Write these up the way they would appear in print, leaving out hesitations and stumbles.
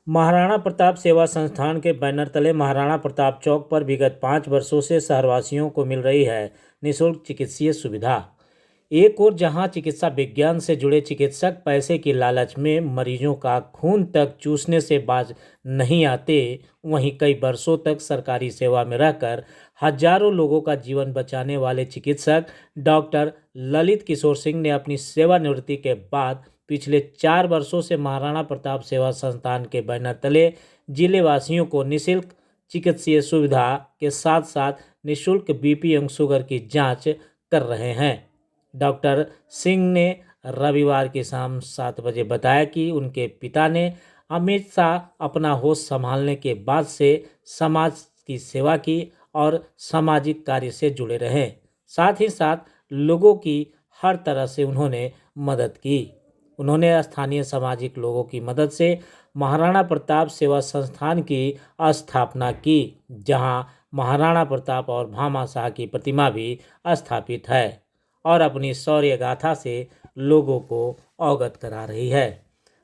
महाराणा प्रताप सेवा संस्थान के बैनर तले महाराणा प्रताप चौक पर विगत 5 वर्षों से शहरवासियों को मिल रही है निःशुल्क चिकित्सीय सुविधा। एक ओर जहां चिकित्सा विज्ञान से जुड़े चिकित्सक पैसे की लालच में मरीजों का खून तक चूसने से बाज नहीं आते, वहीं कई वर्षों तक सरकारी सेवा में रहकर हजारों लोगों का जीवन बचाने वाले चिकित्सक डॉक्टर ललित किशोर सिंह ने अपनी सेवानिवृत्ति के बाद पिछले 4 वर्षों से महाराणा प्रताप सेवा संस्थान के बैनर तले जिले वासियों को निःशुल्क चिकित्सीय सुविधा के साथ साथ निःशुल्क बीपी एवं शुगर की जांच कर रहे हैं। डॉक्टर सिंह ने रविवार की शाम 7 बजे बताया कि उनके पिता ने हमेशा अपना होश संभालने के बाद से समाज की सेवा की और सामाजिक कार्य से जुड़े रहे। साथ ही साथ लोगों की हर तरह से उन्होंने मदद की। उन्होंने स्थानीय सामाजिक लोगों की मदद से महाराणा प्रताप सेवा संस्थान की स्थापना की, जहां महाराणा प्रताप और भामाशाह की प्रतिमा भी स्थापित है और अपनी शौर्य गाथा से लोगों को अवगत करा रही है।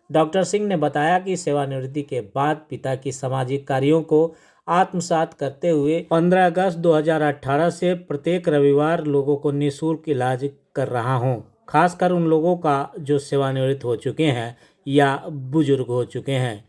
डॉक्टर सिंह ने बताया कि सेवानिवृत्ति के बाद पिता की सामाजिक कार्यों को आत्मसात करते हुए 15 अगस्त 2018 से प्रत्येक रविवार लोगों को निःशुल्क इलाज कर रहा हूं, खासकर उन लोगों का जो सेवानिवृत्त हो चुके हैं या बुजुर्ग हो चुके हैं।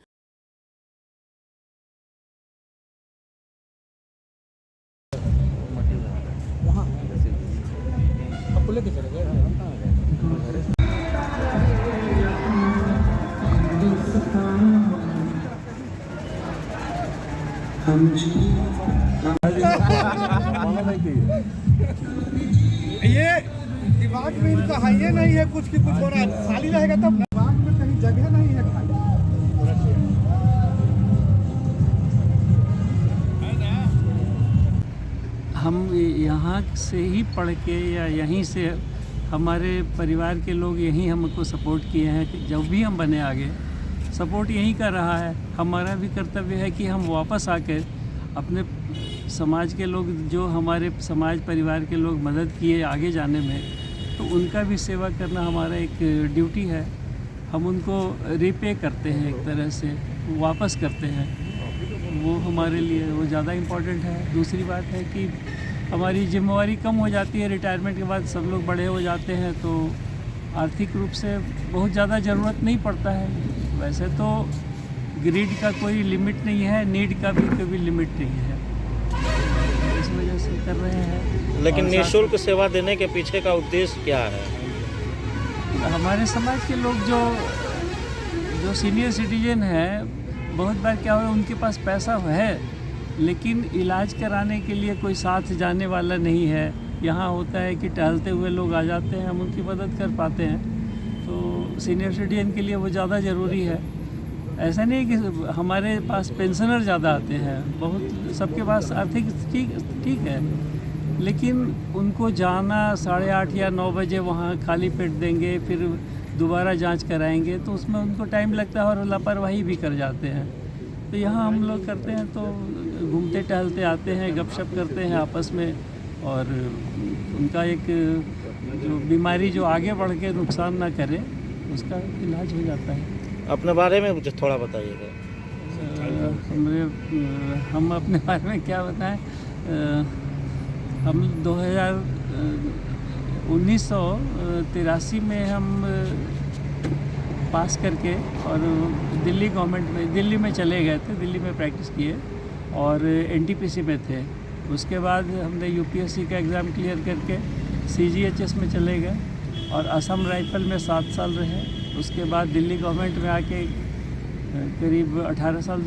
ये दिमाग में इनका है ये नहीं है कुछ की कुछ हो रहा है, खाली रहेगा तब दिमाग में कहीं जगह नहीं है खाली। हम यहाँ से ही पढ़ के या यहीं से हमारे परिवार के लोग यहीं हमको सपोर्ट किए हैं कि जब भी हम बने आगे सपोर्ट यहीं का रहा है। हमारा भी कर्तव्य है कि हम वापस आकर अपने समाज के लोग जो हमारे समाज परिवार के लोग मदद किए आगे जाने में, तो उनका भी सेवा करना हमारा एक ड्यूटी है। हम उनको रिपे करते हैं, एक तरह से वापस करते हैं, वो हमारे लिए वो ज़्यादा इम्पोर्टेंट है। दूसरी बात है कि हमारी जिम्मेवारी कम हो जाती है, रिटायरमेंट के बाद सब लोग बड़े हो जाते हैं तो आर्थिक रूप से बहुत ज़्यादा ज़रूरत नहीं पड़ता है। वैसे तो ग्रीड का कोई लिमिट नहीं है, नीड का भी कभी लिमिट नहीं है, इस वजह से कर रहे हैं। लेकिन निःशुल्क सेवा देने के पीछे का उद्देश्य क्या है? हमारे समाज के लोग जो सीनियर सिटीजन हैं, बहुत बार क्या हुआ उनके पास पैसा है लेकिन इलाज कराने के लिए कोई साथ जाने वाला नहीं है। यहाँ होता है कि टहलते हुए लोग आ जाते हैं, हम उनकी मदद कर पाते हैं, तो सीनियर सिटीजन के लिए वो ज़्यादा ज़रूरी है। ऐसा नहीं कि हमारे पास पेंशनर ज़्यादा आते हैं, बहुत सबके पास आर्थिक ठीक है, लेकिन उनको जाना 8:30 या 9 बजे वहाँ खाली पेट देंगे, फिर दोबारा जांच कराएंगे, तो उसमें उनको टाइम लगता है और लापरवाही भी कर जाते हैं। तो यहाँ हम लोग करते हैं तो घूमते टहलते आते हैं, गपशप करते हैं आपस में, और उनका एक जो बीमारी जो आगे बढ़ के नुकसान ना करे उसका इलाज हो जाता है। अपने बारे में मुझे थोड़ा बताइएगा। हम अपने बारे में क्या बताएं। हम 1983 में हम पास करके और दिल्ली में चले गए थे, दिल्ली में प्रैक्टिस किए और एनटीपीसी में थे। उसके बाद हमने यूपीएससी का एग्ज़ाम क्लियर करके सीजीएचएस में चले गए और असम राइफल में 7 साल रहे। उसके बाद दिल्ली गवर्नमेंट में आके करीब 18 साल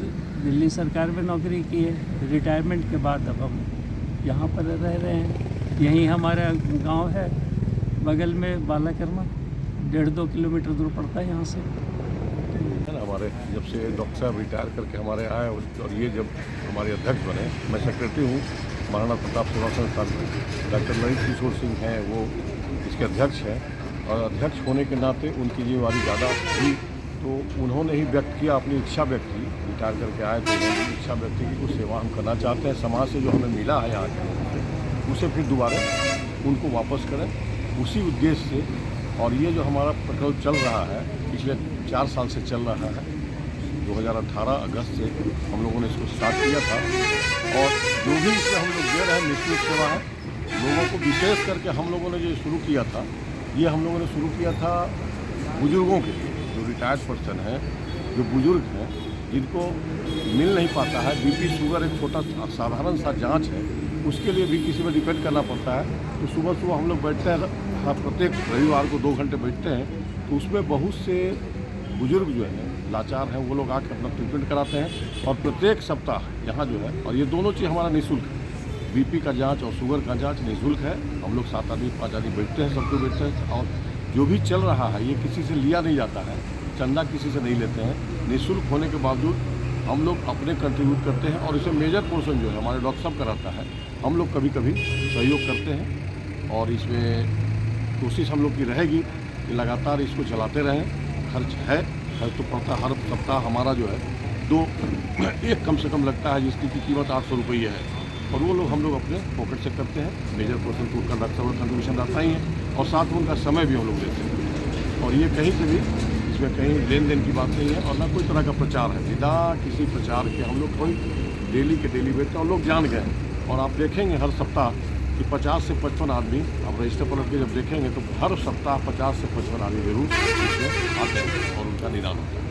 दिल्ली सरकार में नौकरी की है। रिटायरमेंट के बाद अब हम यहाँ पर रह रहे हैं। यहीं हमारा गांव है, बगल में बालाकर्मा, 1.5-2 किलोमीटर दूर पड़ता है यहाँ से। हमारे जब से डॉक्टर साहब रिटायर करके हमारे आए और ये जब हमारे अध्यक्ष बने, मैं सेक्रेटरी हूँ महाराणा प्रताप सेवा संस्थान में। डॉक्टर ललित किशोर सिंह हैं, वो इसके अध्यक्ष हैं, और अध्यक्ष होने के नाते उनकी जिम्मेवारी ज़्यादा थी, तो उन्होंने ही व्यक्त किया, अपनी इच्छा व्यक्त की। रिटायर करके आए तो उन्होंने इच्छा व्यक्त की कि कुछ सेवा हम करना चाहते हैं, समाज से जो हमें मिला है यहाँ के, उसे फिर दोबारा उनको वापस करें, उसी उद्देश्य से। और ये जो हमारा प्रकल्प चल रहा है, पिछले 4 साल से चल रहा है, 2018 अगस्त से हम लोगों ने इसको स्टार्ट किया था और जो भी इसमें हम लोग दे रहे हैं निःशुल्क सेवा है। लोगों को विशेष करके हम लोगों ने जो शुरू किया था, ये हम लोगों ने शुरू किया था बुजुर्गों के लिए, जो रिटायर्ड पर्सन हैं, जो बुजुर्ग हैं, जिनको मिल नहीं पाता है। बीपी शुगर एक छोटा साधारण सा जांच है, उसके लिए भी किसी में डिपेंड करना पड़ता है। तो सुबह सुबह हम लोग बैठते हैं, प्रत्येक रविवार को 2 घंटे बैठते हैं, तो उसमें बहुत से बुजुर्ग जो हैं, लाचार हैं, वो लोग आकर अपना ट्रीटमेंट कराते हैं। और प्रत्येक सप्ताह यहाँ जो है, और ये दोनों चीज़ हमारा निःशुल्क है, बीपी का जांच और शुगर का जांच निःशुल्क है। हम लोग 7 आदमी 5 आदमी बैठते हैं, सबको बैठते हैं, और जो भी चल रहा है ये किसी से लिया नहीं जाता है, चंदा किसी से नहीं लेते हैं। निःशुल्क होने के बावजूद हम लोग अपने कंट्रीब्यूट करते हैं और इसमें मेजर पोर्शन जो है हमारे डॉक्टर साहब कराता है। हम लोग कभी कभी सहयोग करते हैं और इसमें कोशिश हम लोग की रहेगी कि लगातार इसको चलाते रहें। खर्च तो पड़ता हर सप्ताह हमारा जो है एक कम से कम लगता है, जिसकी की कीमत 800 रुपये है, और वो लोग हम लोग अपने पॉकेट से करते हैं। मेजर पोर्शन तो उनका डॉक्टर साहब कंट्रीब्यूशन रहता ही है, और साथ में उनका समय भी हम लोग लेते हैं। और ये कहीं से भी इसमें कहीं लेन देन की बात नहीं है, और ना कोई तरह का प्रचार है। बिना किसी प्रचार के हम लोग कोई डेली के डेली बैठते हैं, और लोग जान गए। और आप देखेंगे हर सप्ताह कि 50 से 55 आदमी, आप रजिस्टर पलट के जब देखेंगे तो हर सप्ताह 50 से 55 आदमी जरूर इसमें आते हैं और उनका निदान होता है।